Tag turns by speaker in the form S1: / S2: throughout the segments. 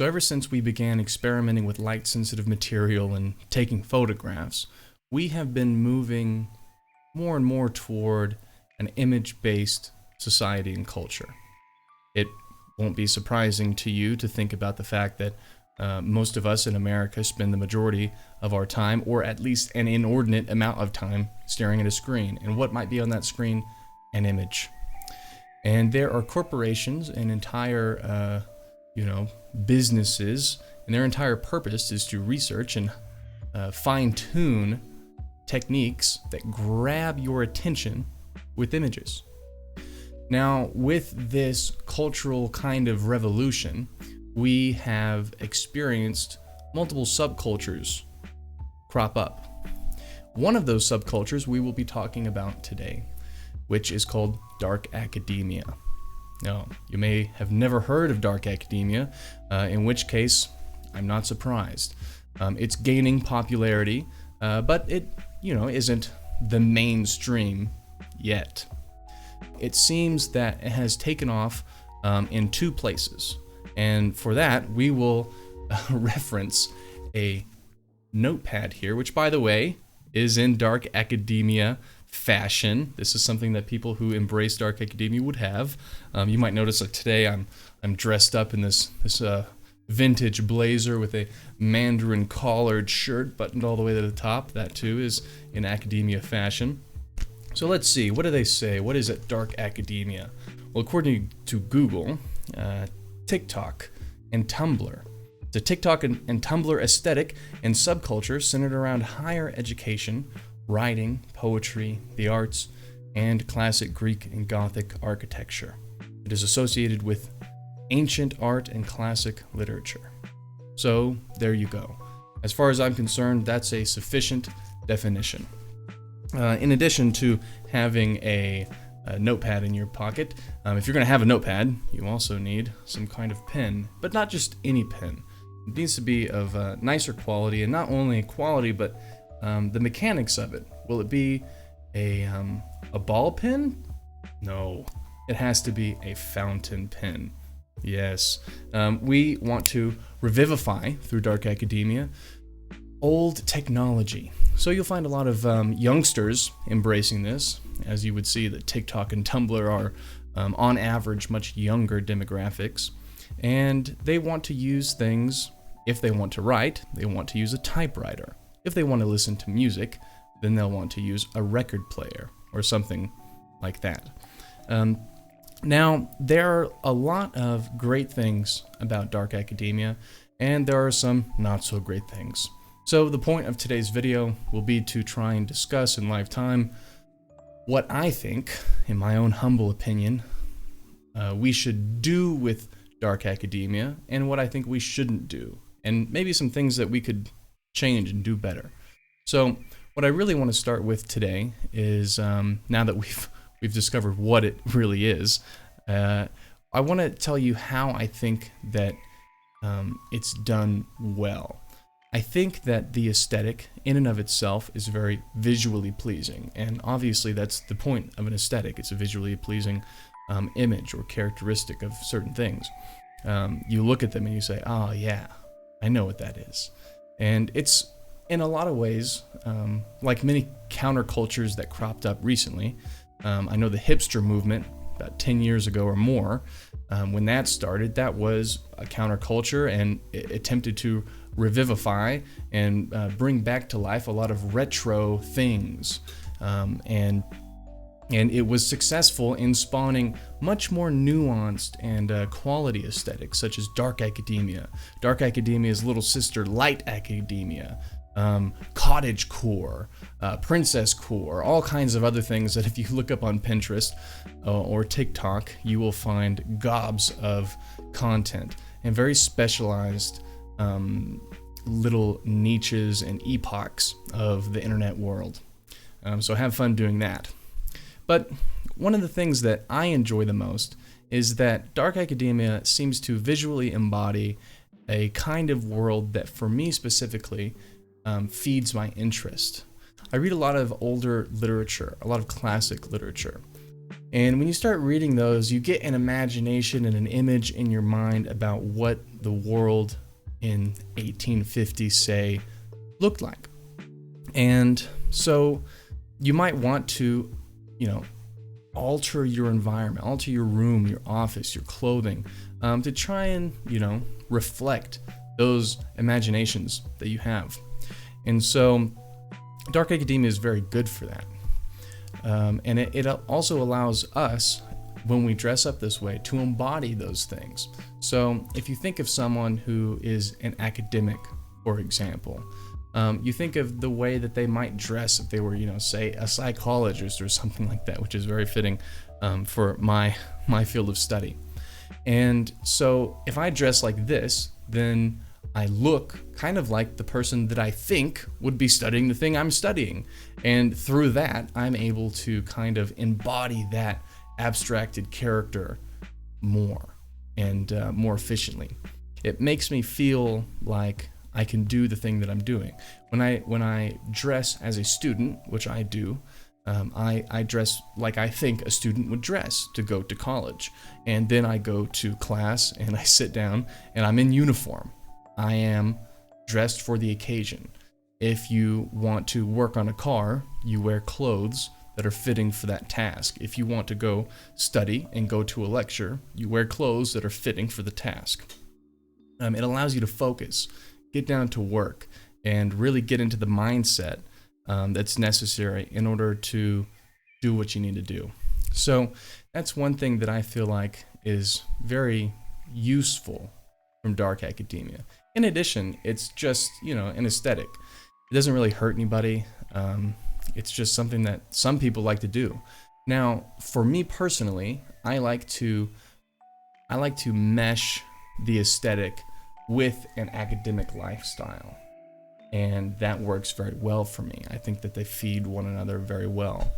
S1: So ever since we began experimenting with light-sensitive material and taking photographs, we have been moving more and more toward an image-based society and culture. It won't be surprising to you to think about the fact that most of us in America spend the majority of our time, or at least an inordinate amount of time, staring at a screen. And what might be on that screen? An image. And there are corporations and entire, businesses, and their entire purpose is to research and fine-tune techniques that grab your attention with images. Now, with this cultural kind of revolution, we have experienced multiple subcultures crop up. One of those subcultures we will be talking about today, which is called dark academia. Now, you may have never heard of dark academia, in which case, I'm not surprised. It's gaining popularity, but it, isn't the mainstream yet. It seems that it has taken off in two places, and for that, we will reference a notepad here, which, by the way, is in dark academia fashion. This is something that people who embrace dark academia would have. You might notice that today I'm dressed up in this vintage blazer with a mandarin collared shirt buttoned all the way to the top. That too is in academia fashion. So let's see, what do they say? What is it, dark academia? Well, according to Google, TikTok and Tumblr. It's a TikTok and Tumblr aesthetic and subculture centered around higher education, writing, poetry, the arts, and classic Greek and Gothic architecture. It is associated with ancient art and classic literature. So there you go. As far as I'm concerned, that's a sufficient definition. In addition to having a notepad in your pocket, if you're going to have a notepad, you also need some kind of pen, but not just any pen. It needs to be of nicer quality, and not only quality, but the mechanics of it. Will it be a ball pen? No, it has to be a fountain pen. Yes, we want to revivify through dark academia old technology. So you'll find a lot of youngsters embracing this, as you would see that TikTok and Tumblr are on average much younger demographics, and they want to use things. If they want to write, they want to use a typewriter. If they want to listen to music, then they'll want to use a record player or something like that. Now, there are a lot of great things about dark academia, and there are some not so great things. So the point of today's video will be to try and discuss in live time what I think, in my own humble opinion, we should do with dark academia, and what I think we shouldn't do, and maybe some things that we could change and do better. So what I really want to start with today is, now that we've discovered what it really is, I want to tell you how I think that it's done well. I think that the aesthetic in and of itself is very visually pleasing, and obviously that's the point of an aesthetic. It's a visually pleasing image or characteristic of certain things. You look at them and you say, oh yeah, I know what that is. And it's, in a lot of ways, like many countercultures that cropped up recently. I know the hipster movement, about 10 years ago or more, when that started, that was a counterculture, and it attempted to revivify and bring back to life a lot of retro things. And it was successful in spawning much more nuanced and quality aesthetics, such as dark academia. Dark academia's little sister, light academia. Cottage core, princess core, all kinds of other things that if you look up on Pinterest or TikTok, you will find gobs of content and very specialized little niches and epochs of the internet world. So have fun doing that. But one of the things that I enjoy the most is that dark academia seems to visually embody a kind of world that, for me specifically, feeds my interest. I read a lot of older literature, a lot of classic literature. And when you start reading those, you get an imagination and an image in your mind about what the world in 1850, say, looked like. And so you might want to, alter your environment, alter your room, your office, your clothing, to try and, reflect those imaginations that you have. And so dark academia is very good for that. And it also allows us, when we dress up this way, to embody those things. So if you think of someone who is an academic, for example, you think of the way that they might dress if they were, say, a psychologist or something like that, which is very fitting for my field of study. And so if I dress like this, then I look kind of like the person that I think would be studying the thing I'm studying. And through that, I'm able to kind of embody that abstracted character more and more efficiently. It makes me feel like I can do the thing that I'm doing. When I dress as a student, which I do, I dress like I think a student would dress to go to college. And then I go to class and I sit down and I'm in uniform. I am dressed for the occasion. If you want to work on a car, you wear clothes that are fitting for that task. If you want to go study and go to a lecture, you wear clothes that are fitting for the task. It allows you to focus, get down to work, and really get into the mindset that's necessary in order to do what you need to do. So that's one thing that I feel like is very useful from dark academia. In addition, it's just, an aesthetic. It doesn't really hurt anybody. It's just something that some people like to do. Now, for me personally, I like to mesh the aesthetic with an academic lifestyle. And that works very well for me. I think that they feed one another very well.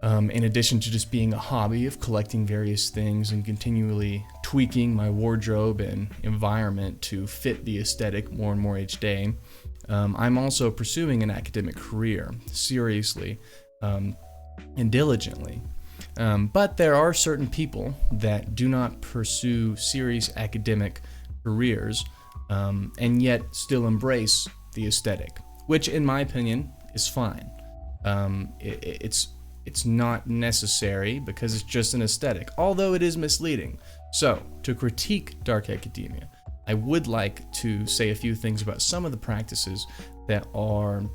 S1: In addition to just being a hobby of collecting various things and continually tweaking my wardrobe and environment to fit the aesthetic more and more each day, I'm also pursuing an academic career seriously and diligently. But there are certain people that do not pursue serious academic careers and yet still embrace the aesthetic, which in my opinion is fine. It's not necessary because it's just an aesthetic, although it is misleading. So, to critique dark academia, I would like to say a few things about some of the practices that are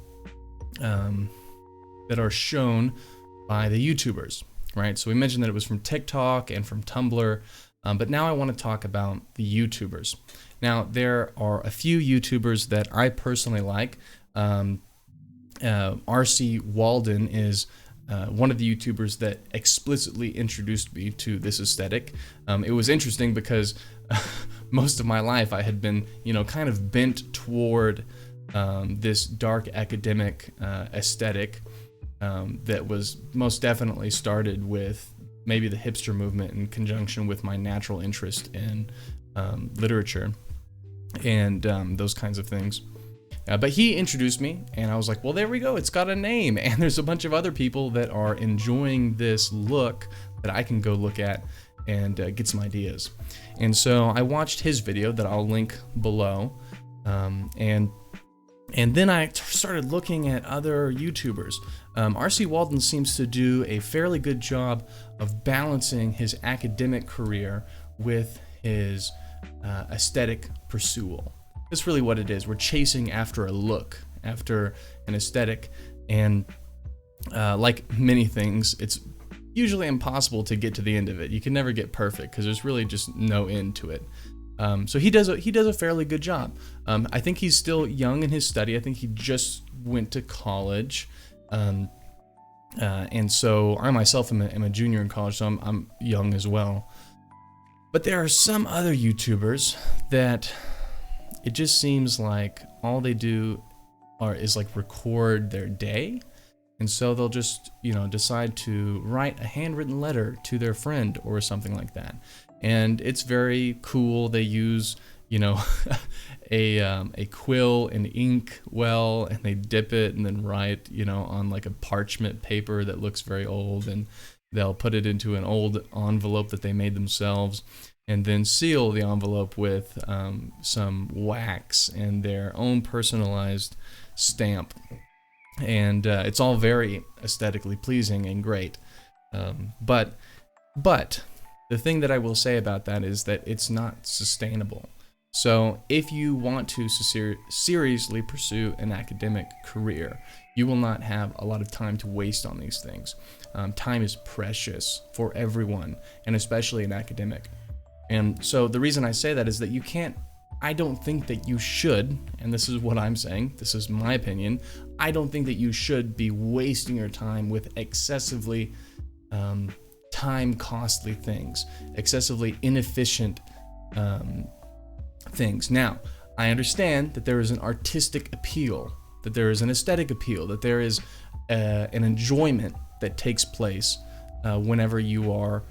S1: shown by the YouTubers, right? So we mentioned that it was from TikTok and from Tumblr, but now I want to talk about the YouTubers. Now, there are a few YouTubers that I personally like. RC Waldun is one of the YouTubers that explicitly introduced me to this aesthetic. It was interesting because most of my life I had been, kind of bent toward this dark academic aesthetic that was most definitely started with maybe the hipster movement in conjunction with my natural interest in literature and those kinds of things. But he introduced me, and I was like, well, there we go. It's got a name. And there's a bunch of other people that are enjoying this look that I can go look at and get some ideas. And so I watched his video that I'll link below. And then I started looking at other YouTubers. RC Waldun seems to do a fairly good job of balancing his academic career with his aesthetic pursuit. That's really what it is. We're chasing after a look, after an aesthetic, and like many things, it's usually impossible to get to the end of it. You can never get perfect because there's really just no end to it. So he does a fairly good job. I think he's still young in his study. I think he just went to college, and so I myself am a junior in college, so I'm young as well. But there are some other YouTubers that it just seems like all they do is like record their day. And so they'll just, decide to write a handwritten letter to their friend or something like that. And it's very cool. They use, a quill and ink well, and they dip it and then write, on like a parchment paper that looks very old. And They'll put it into an old envelope that they made themselves, and then seal the envelope with some wax and their own personalized stamp. And it's all very aesthetically pleasing and great. But the thing that I will say about that is that it's not sustainable. So if you want to seriously pursue an academic career, you will not have a lot of time to waste on these things. Time is precious for everyone, and especially an academic. And so the reason I say that is that I don't think that you should, and this is what I'm saying, this is my opinion, I don't think that you should be wasting your time with excessively time-costly things, excessively inefficient things. Now, I understand that there is an artistic appeal, that there is an aesthetic appeal, that there is an enjoyment that takes place whenever you are,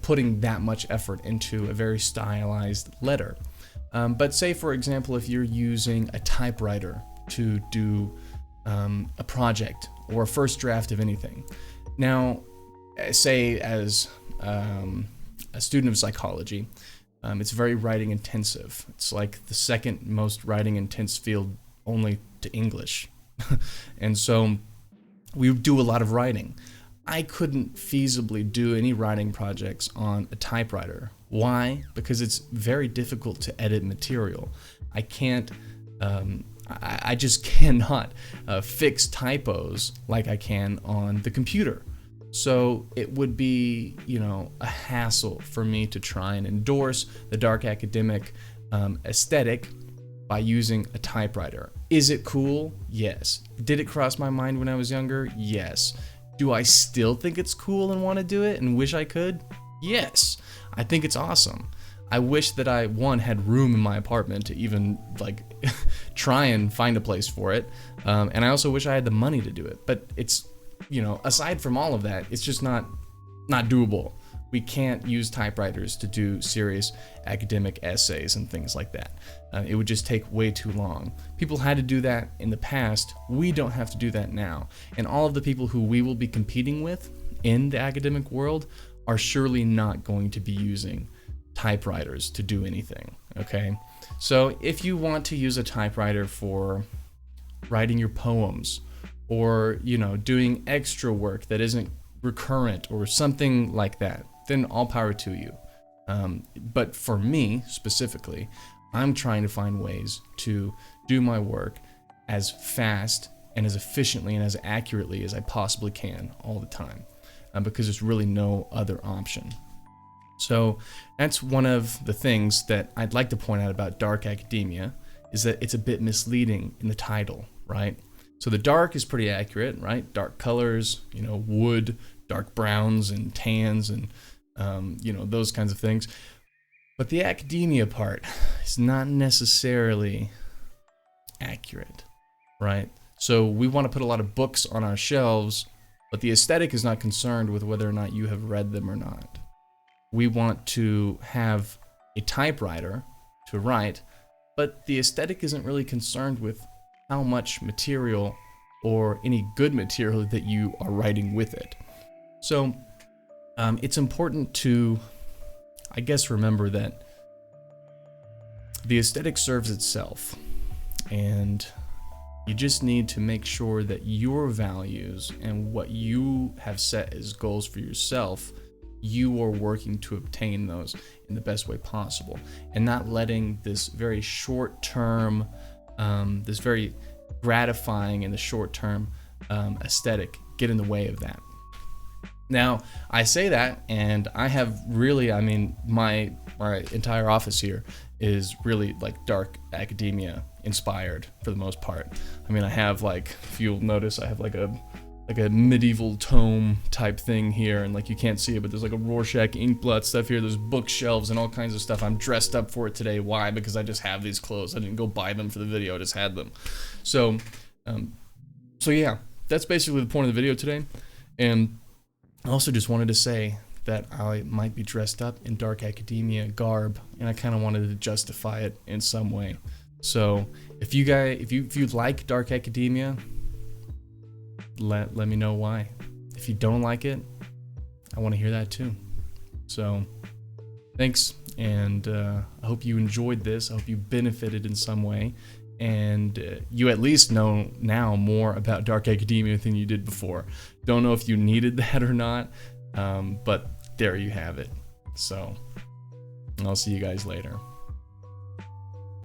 S1: putting that much effort into a very stylized letter. But say, for example, if you're using a typewriter to do a project or a first draft of anything. Now, say as a student of psychology, it's very writing intensive. It's like the second most writing intense field only to English. And so we do a lot of writing. I couldn't feasibly do any writing projects on a typewriter. Why? Because it's very difficult to edit material. I can't, I just cannot fix typos like I can on the computer. So it would be, a hassle for me to try and endorse the dark academic aesthetic by using a typewriter. Is it cool? Yes. Did it cross my mind when I was younger? Yes. Do I still think it's cool and want to do it and wish I could? Yes. I think it's awesome. I wish that I, had room in my apartment to even, try and find a place for it. And I also wish I had the money to do it. But it's, aside from all of that, it's just not doable. We can't use typewriters to do serious academic essays and things like that. It would just take way too long. People had to do that in the past. We don't have to do that now. And all of the people who we will be competing with in the academic world are surely not going to be using typewriters to do anything, okay? So if you want to use a typewriter for writing your poems or, doing extra work that isn't recurrent or something like that, then all power to you. But for me specifically, I'm trying to find ways to do my work as fast and as efficiently and as accurately as I possibly can all the time, because there's really no other option. So that's one of the things that I'd like to point out about dark academia, is that it's a bit misleading in the title, right? So the dark is pretty accurate, right? Dark colors, wood, dark browns and tans and those kinds of things. But the academia part is not necessarily accurate, right? So we want to put a lot of books on our shelves, but the aesthetic is not concerned with whether or not you have read them or not. We want to have a typewriter to write, but the aesthetic isn't really concerned with how much material or any good material that you are writing with it. So it's important to, I guess, remember that the aesthetic serves itself, and you just need to make sure that your values and what you have set as goals for yourself, you are working to obtain those in the best way possible, and not letting this very short-term, this very gratifying in the short-term aesthetic get in the way of that. Now, I say that, and I have really, my entire office here is really dark academia inspired for the most part. I have if you'll notice, I have like a medieval tome type thing here, and you can't see it, but there's a Rorschach inkblot stuff here. There's bookshelves and all kinds of stuff. I'm dressed up for it today. Why? Because I just have these clothes. I didn't go buy them for the video. I just had them. So yeah, that's basically the point of the video today. And I also just wanted to say that I might be dressed up in dark academia garb, and I kind of wanted to justify it in some way. So if you like dark academia, let me know why. If you don't like it, I want to hear that too. So thanks, and I hope you enjoyed this. I hope you benefited in some way, and you at least know now more about dark academia than you did before. Don't know if you needed that or not, but there you have it. So I'll see you guys later.